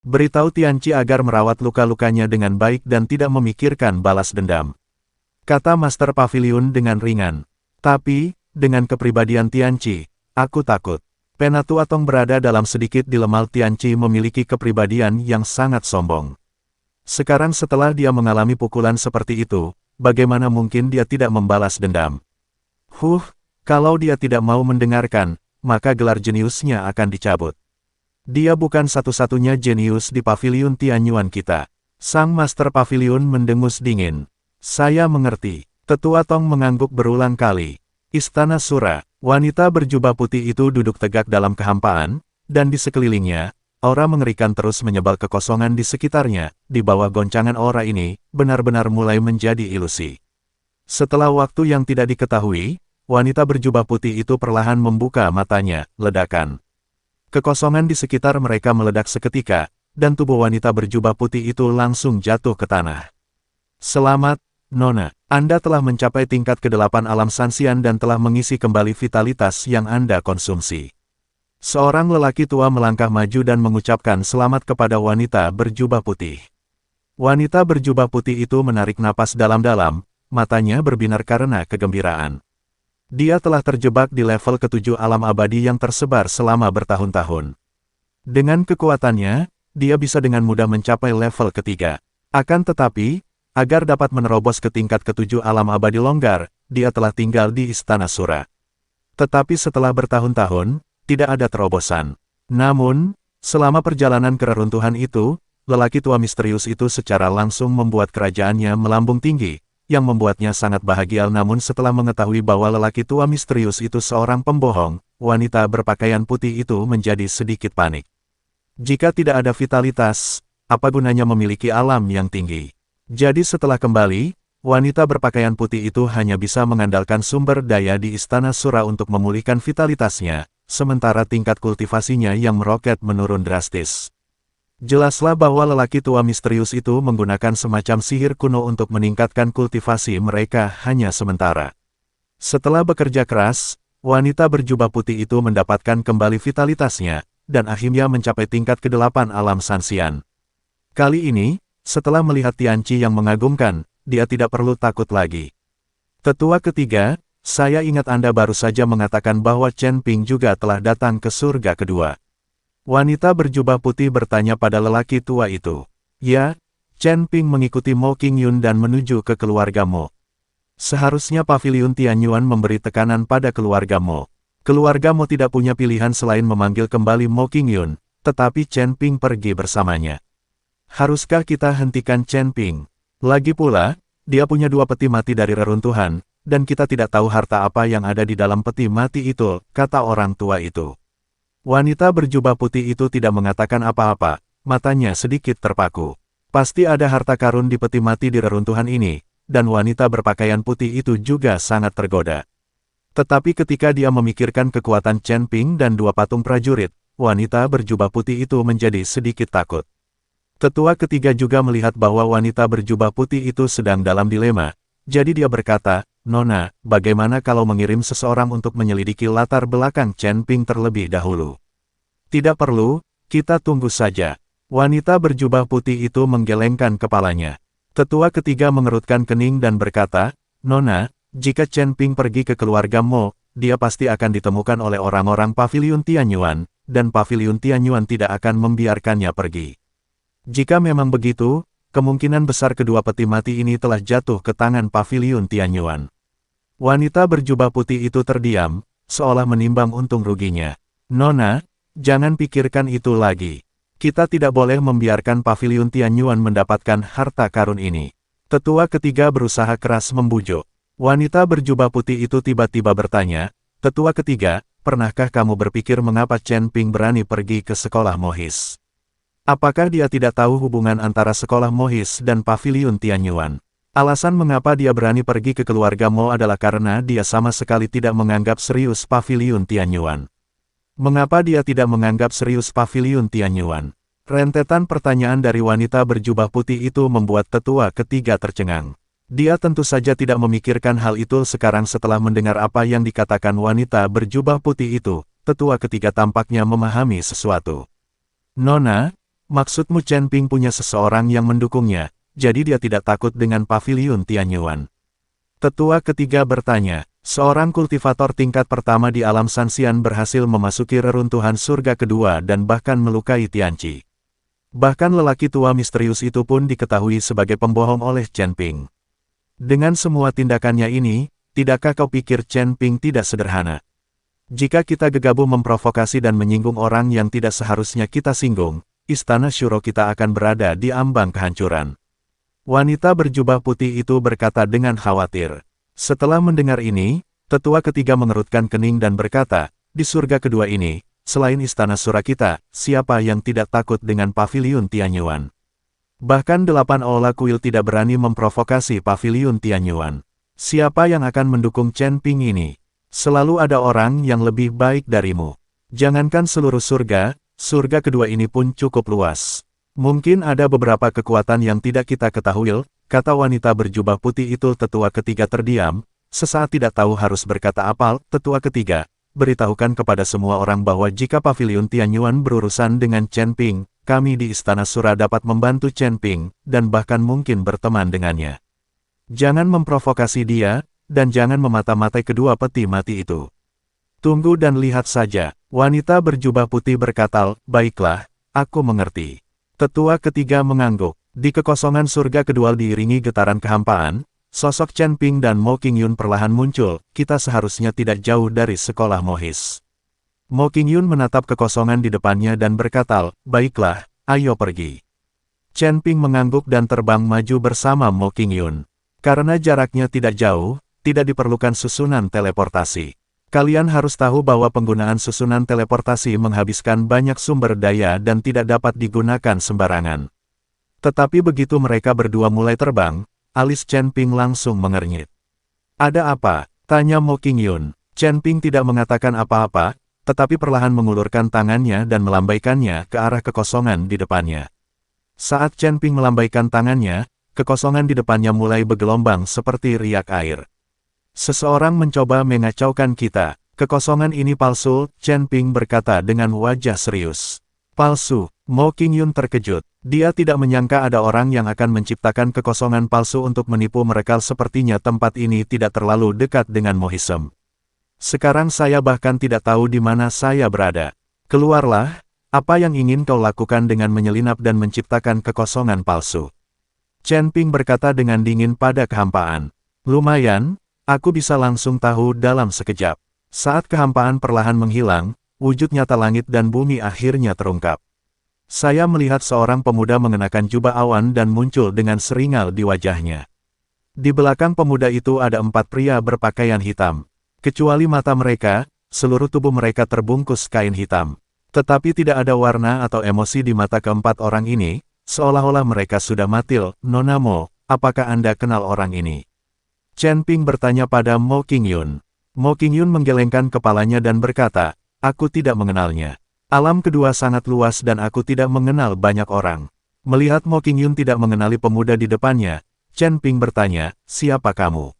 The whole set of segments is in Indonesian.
Beritahu Tianqi agar merawat luka-lukanya dengan baik dan tidak memikirkan balas dendam. Kata Master Pavilion dengan ringan. Tapi, dengan kepribadian Tianqi, aku takut. Penatua Tong berada dalam sedikit dilema. Tianqi memiliki kepribadian yang sangat sombong. Sekarang setelah dia mengalami pukulan seperti itu, bagaimana mungkin dia tidak membalas dendam? Kalau dia tidak mau mendengarkan, maka gelar jeniusnya akan dicabut. Dia bukan satu-satunya jenius di Pavilion Tianyuan kita. Sang Master Pavilion mendengus dingin. Saya mengerti. Tetua Tong mengangguk berulang kali. Istana Sura, wanita berjubah putih itu duduk tegak dalam kehampaan, dan di sekelilingnya, aura mengerikan terus menyebal kekosongan di sekitarnya. Di bawah goncangan aura ini, benar-benar mulai menjadi ilusi. Setelah waktu yang tidak diketahui, wanita berjubah putih itu perlahan membuka matanya. Ledakan. Kekosongan di sekitar mereka meledak seketika, dan tubuh wanita berjubah putih itu langsung jatuh ke tanah. Selamat, Nona. Anda telah mencapai tingkat ke-8 alam sansian dan telah mengisi kembali vitalitas yang Anda konsumsi. Seorang lelaki tua melangkah maju dan mengucapkan selamat kepada wanita berjubah putih. Wanita berjubah putih itu menarik napas dalam-dalam, matanya berbinar karena kegembiraan. Dia telah terjebak di level ke-7 alam abadi yang tersebar selama bertahun-tahun. Dengan kekuatannya, dia bisa dengan mudah mencapai level ke-3. Akan tetapi, agar dapat menerobos ke tingkat ke-7 alam abadi longgar, dia telah tinggal di Istana Sura. Tetapi setelah bertahun-tahun, tidak ada terobosan. Namun, selama perjalanan ke reruntuhan itu, lelaki tua misterius itu secara langsung membuat kerajaannya melambung tinggi, yang membuatnya sangat bahagia. Namun setelah mengetahui bahwa lelaki tua misterius itu seorang pembohong, wanita berpakaian putih itu menjadi sedikit panik. Jika tidak ada vitalitas, apa gunanya memiliki alam yang tinggi? Jadi setelah kembali, wanita berpakaian putih itu hanya bisa mengandalkan sumber daya di Istana Sura untuk memulihkan vitalitasnya, sementara tingkat kultivasinya yang meroket menurun drastis. Jelaslah bahwa lelaki tua misterius itu menggunakan semacam sihir kuno untuk meningkatkan kultivasi mereka hanya sementara. Setelah bekerja keras, wanita berjubah putih itu mendapatkan kembali vitalitasnya, dan akhirnya mencapai tingkat ke-8 alam sansian. Kali ini, setelah melihat Tianqi yang mengagumkan, dia tidak perlu takut lagi. Tetua ketiga, saya ingat Anda baru saja mengatakan bahwa Chen Ping juga telah datang ke surga kedua. Wanita berjubah putih bertanya pada lelaki tua itu. Ya, Chen Ping mengikuti Mo Qingyun dan menuju ke keluarga Mo. Seharusnya Pavilion Tianyuan memberi tekanan pada keluarga Mo. Keluarga Mo tidak punya pilihan selain memanggil kembali Mo Qingyun, tetapi Chen Ping pergi bersamanya. Haruskah kita hentikan Chen Ping? Lagi pula, dia punya 2 peti mati dari reruntuhan, dan kita tidak tahu harta apa yang ada di dalam peti mati itu, kata orang tua itu. Wanita berjubah putih itu tidak mengatakan apa-apa, matanya sedikit terpaku. Pasti ada harta karun di peti mati di reruntuhan ini, dan wanita berpakaian putih itu juga sangat tergoda. Tetapi ketika dia memikirkan kekuatan Chen Ping dan 2 patung prajurit, wanita berjubah putih itu menjadi sedikit takut. Tetua ketiga juga melihat bahwa wanita berjubah putih itu sedang dalam dilema, jadi dia berkata, Nona, bagaimana kalau mengirim seseorang untuk menyelidiki latar belakang Chen Ping terlebih dahulu? Tidak perlu, kita tunggu saja. Wanita berjubah putih itu menggelengkan kepalanya. Tetua ketiga mengerutkan kening dan berkata, Nona, jika Chen Ping pergi ke keluarga Mo, dia pasti akan ditemukan oleh orang-orang Pavilion Tianyuan, dan Pavilion Tianyuan tidak akan membiarkannya pergi. Jika memang begitu, kemungkinan besar kedua peti mati ini telah jatuh ke tangan Pavilion Tianyuan. Wanita berjubah putih itu terdiam, seolah menimbang untung ruginya. Nona, jangan pikirkan itu lagi. Kita tidak boleh membiarkan Pavilion Tianyuan mendapatkan harta karun ini. Tetua ketiga berusaha keras membujuk. Wanita berjubah putih itu tiba-tiba bertanya, Tetua ketiga, pernahkah kamu berpikir mengapa Chen Ping berani pergi ke sekolah Mohis? Apakah dia tidak tahu hubungan antara sekolah Mohis dan Pavilion Tianyuan? Alasan mengapa dia berani pergi ke keluarga Mo adalah karena dia sama sekali tidak menganggap serius Pavilion Tianyuan. Mengapa dia tidak menganggap serius Pavilion Tianyuan? Rentetan pertanyaan dari wanita berjubah putih itu membuat tetua ketiga tercengang. Dia tentu saja tidak memikirkan hal itu sekarang setelah mendengar apa yang dikatakan wanita berjubah putih itu. Tetua ketiga tampaknya memahami sesuatu. Nona, Maksudmu Chen Ping punya seseorang yang mendukungnya, jadi dia tidak takut dengan paviliun Tianyuan? Tetua ketiga bertanya, seorang kultivator tingkat pertama di alam Sanxian berhasil memasuki reruntuhan surga kedua dan bahkan melukai Tianqi. Bahkan lelaki tua misterius itu pun diketahui sebagai pembohong oleh Chen Ping. Dengan semua tindakannya ini, tidakkah kau pikir Chen Ping tidak sederhana? Jika kita gegabah memprovokasi dan menyinggung orang yang tidak seharusnya kita singgung, istana Shuro kita akan berada di ambang kehancuran. Wanita berjubah putih itu berkata dengan khawatir. Setelah mendengar ini, tetua ketiga mengerutkan kening dan berkata, di surga kedua ini, selain istana Shura kita, siapa yang tidak takut dengan paviliun Tianyuan? Bahkan 8 Aula Kuil tidak berani memprovokasi paviliun Tianyuan. Siapa yang akan mendukung Chen Ping ini? Selalu ada orang yang lebih baik darimu. Jangankan seluruh surga, surga kedua ini pun cukup luas. Mungkin ada beberapa kekuatan yang tidak kita ketahui, kata wanita berjubah putih itu. Tetua ketiga terdiam, sesaat tidak tahu harus berkata apa. Tetua ketiga, beritahukan kepada semua orang bahwa jika paviliun Tianyuan berurusan dengan Chen Ping, kami di Istana Shura dapat membantu Chen Ping, dan bahkan mungkin berteman dengannya. Jangan memprovokasi dia, dan jangan memata-matai kedua peti mati itu. Tunggu dan lihat saja, wanita berjubah putih berkata, baiklah, aku mengerti. Tetua ketiga mengangguk. Di kekosongan surga kedua diiringi getaran kehampaan, sosok Chen Ping dan Mo Qingyun perlahan muncul. Kita seharusnya tidak jauh dari sekolah Mohis. Mo Qingyun menatap kekosongan di depannya dan berkata, baiklah, ayo pergi. Chen Ping mengangguk dan terbang maju bersama Mo Qingyun. Karena jaraknya tidak jauh, tidak diperlukan susunan teleportasi. Kalian harus tahu bahwa penggunaan susunan teleportasi menghabiskan banyak sumber daya dan tidak dapat digunakan sembarangan. Tetapi begitu mereka berdua mulai terbang, alis Chen Ping langsung mengernyit. Ada apa? Tanya Mo Qingyun. Chen Ping tidak mengatakan apa-apa, tetapi perlahan mengulurkan tangannya dan melambaikannya ke arah kekosongan di depannya. Saat Chen Ping melambaikan tangannya, kekosongan di depannya mulai bergelombang seperti riak air. Seseorang mencoba mengacaukan kita. Kekosongan ini palsu, Chen Ping berkata dengan wajah serius. Palsu, Mo Qingyun terkejut. Dia tidak menyangka ada orang yang akan menciptakan kekosongan palsu untuk menipu mereka. Sepertinya tempat ini tidak terlalu dekat dengan Mohism. Sekarang saya bahkan tidak tahu di mana saya berada. Keluarlah, apa yang ingin kau lakukan dengan menyelinap dan menciptakan kekosongan palsu? Chen Ping berkata dengan dingin pada kehampaan. Lumayan. Aku bisa langsung tahu dalam sekejap. Saat kehampaan perlahan menghilang, wujud nyata langit dan bumi akhirnya terungkap. Saya melihat seorang pemuda mengenakan jubah awan dan muncul dengan seringal di wajahnya. Di belakang pemuda itu ada 4 pria berpakaian hitam. Kecuali mata mereka, seluruh tubuh mereka terbungkus kain hitam. Tetapi tidak ada warna atau emosi di mata keempat orang ini, seolah-olah mereka sudah mati. Nona Mo, apakah Anda kenal orang ini? Chen Ping bertanya pada Mo Qingyun. Mo Qingyun menggelengkan kepalanya dan berkata, aku tidak mengenalnya. Alam kedua sangat luas dan aku tidak mengenal banyak orang. Melihat Mo Qingyun tidak mengenali pemuda di depannya, Chen Ping bertanya, siapa kamu?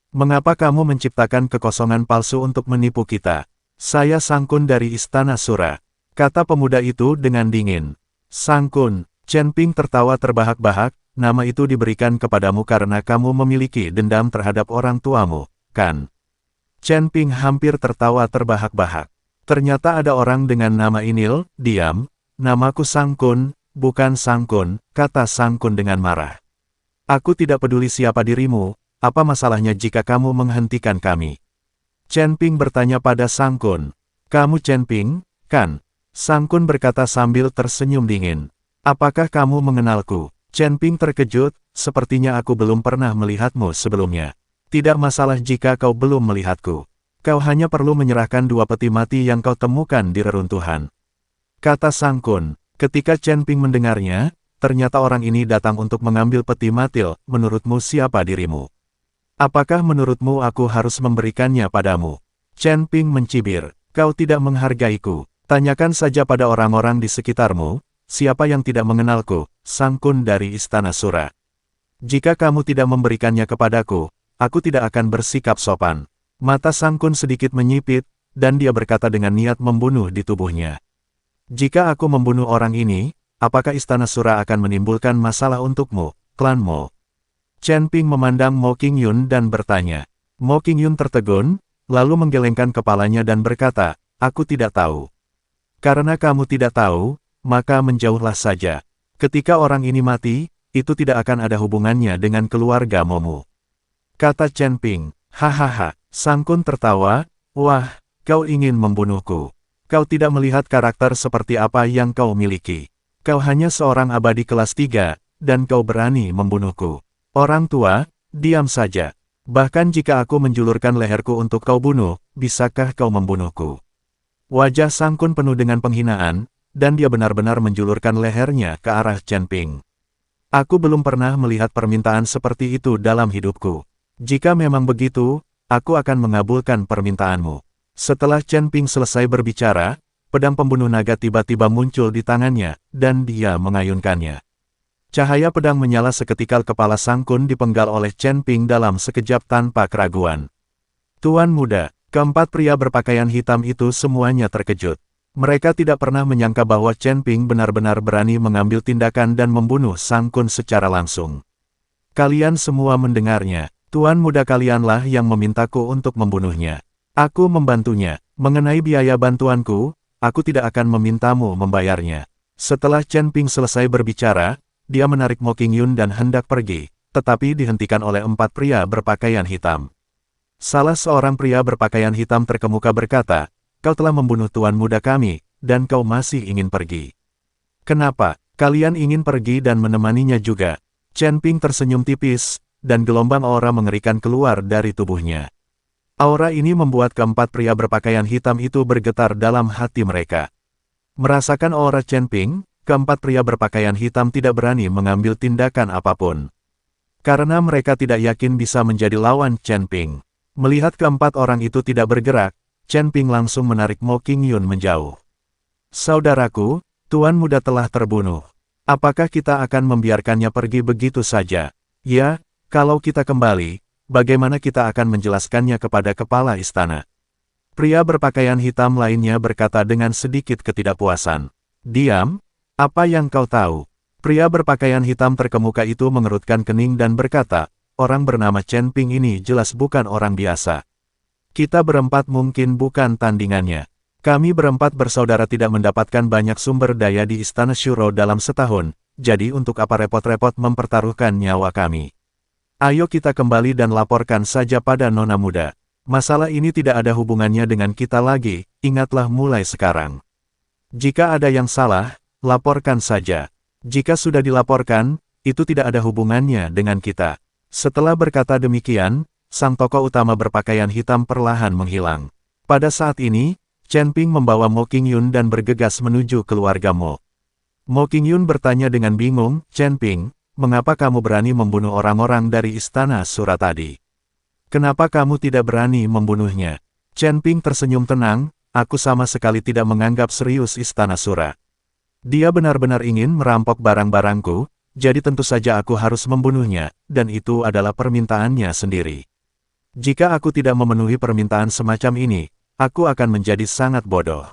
Mengapa kamu menciptakan kekosongan palsu untuk menipu kita? Saya Sang Kun dari Istana Shura, kata pemuda itu dengan dingin. Sang Kun, Chen Ping tertawa terbahak-bahak. Nama itu diberikan kepadamu karena kamu memiliki dendam terhadap orang tuamu, kan? Chen Ping hampir tertawa terbahak-bahak. Ternyata ada orang dengan nama Inil. Diam, namaku Sang Kun, bukan Sang Kun, kata Sang Kun dengan marah. Aku tidak peduli siapa dirimu, apa masalahnya jika kamu menghentikan kami? Chen Ping bertanya pada Sang Kun. Kamu Chen Ping, kan? Sang Kun berkata sambil tersenyum dingin. Apakah kamu mengenalku? Chen Ping terkejut, sepertinya aku belum pernah melihatmu sebelumnya. Tidak masalah jika kau belum melihatku. Kau hanya perlu menyerahkan 2 peti mati yang kau temukan di reruntuhan. Kata Sang Kun. Ketika Chen Ping mendengarnya, ternyata orang ini datang untuk mengambil peti mati. Menurutmu siapa dirimu? Apakah menurutmu aku harus memberikannya padamu? Chen Ping mencibir. Kau tidak menghargaiku. Tanyakan saja pada orang-orang di sekitarmu. Siapa yang tidak mengenalku? Sang Kun dari Istana Shura. Jika kamu tidak memberikannya kepadaku, aku tidak akan bersikap sopan. Mata Sang Kun sedikit menyipit, dan dia berkata dengan niat membunuh di tubuhnya. Jika aku membunuh orang ini, apakah Istana Sura akan menimbulkan masalah untukmu, klan Mo? Chen Ping memandang Mo Qingyun dan bertanya. Mo Qingyun tertegun, lalu menggelengkan kepalanya dan berkata, aku tidak tahu. Karena kamu tidak tahu, maka menjauhlah saja. Ketika orang ini mati, itu tidak akan ada hubungannya dengan keluarga Momu. Kata Chen Ping. Hahaha, Sang Kun tertawa, wah, kau ingin membunuhku. Kau tidak melihat karakter seperti apa yang kau miliki. Kau hanya seorang abadi kelas 3, dan kau berani membunuhku. Orang tua, diam saja. Bahkan jika aku menjulurkan leherku untuk kau bunuh, bisakah kau membunuhku? Wajah Sang Kun penuh dengan penghinaan, dan dia benar-benar menjulurkan lehernya ke arah Chen Ping. Aku belum pernah melihat permintaan seperti itu dalam hidupku. Jika memang begitu, aku akan mengabulkan permintaanmu. Setelah Chen Ping selesai berbicara, pedang pembunuh naga tiba-tiba muncul di tangannya, dan dia mengayunkannya. Cahaya pedang menyala seketika kepala Sang Kun dipenggal oleh Chen Ping dalam sekejap tanpa keraguan. Tuan muda, keempat pria berpakaian hitam itu semuanya terkejut. Mereka tidak pernah menyangka bahwa Chen Ping benar-benar berani mengambil tindakan dan membunuh Sang Kun secara langsung. Kalian semua mendengarnya. Tuan muda kalianlah yang memintaku untuk membunuhnya. Aku membantunya. Mengenai biaya bantuanku, aku tidak akan memintamu membayarnya. Setelah Chen Ping selesai berbicara, dia menarik Mo Qingyun dan hendak pergi, tetapi dihentikan oleh empat pria berpakaian hitam. Salah seorang pria berpakaian hitam terkemuka berkata, kau telah membunuh tuan muda kami, dan kau masih ingin pergi. Kenapa? Kalian ingin pergi dan menemaninya juga? Chen Ping tersenyum tipis, dan gelombang aura mengerikan keluar dari tubuhnya. Aura ini membuat keempat pria berpakaian hitam itu bergetar dalam hati mereka. Merasakan aura Chen Ping, keempat pria berpakaian hitam tidak berani mengambil tindakan apapun. Karena mereka tidak yakin bisa menjadi lawan Chen Ping. Melihat keempat orang itu tidak bergerak, Chen Ping langsung menarik Mo Qingyun menjauh. Saudaraku, tuan muda telah terbunuh. Apakah kita akan membiarkannya pergi begitu saja? Ya, kalau kita kembali, bagaimana kita akan menjelaskannya kepada kepala istana? Pria berpakaian hitam lainnya berkata dengan sedikit ketidakpuasan. Diam? Apa yang kau tahu? Pria berpakaian hitam terkemuka itu mengerutkan kening dan berkata, orang bernama Chen Ping ini jelas bukan orang biasa. Kita berempat mungkin bukan tandingannya. Kami berempat bersaudara tidak mendapatkan banyak sumber daya di Istana Shuro dalam setahun, jadi untuk apa repot-repot mempertaruhkan nyawa kami? Ayo kita kembali dan laporkan saja pada Nona Muda. Masalah ini tidak ada hubungannya dengan kita lagi, ingatlah mulai sekarang. Jika ada yang salah, laporkan saja. Jika sudah dilaporkan, itu tidak ada hubungannya dengan kita. Setelah berkata demikian, sang tokoh utama berpakaian hitam perlahan menghilang. Pada saat ini, Chen Ping membawa Mo Qingyun dan bergegas menuju keluarga Mo. Mo Qingyun bertanya dengan bingung, Chen Ping, mengapa kamu berani membunuh orang-orang dari Istana Sura tadi? Kenapa kamu tidak berani membunuhnya? Chen Ping tersenyum tenang, aku sama sekali tidak menganggap serius Istana Sura. Dia benar-benar ingin merampok barang-barangku, jadi tentu saja aku harus membunuhnya, dan itu adalah permintaannya sendiri. Jika aku tidak memenuhi permintaan semacam ini, aku akan menjadi sangat bodoh.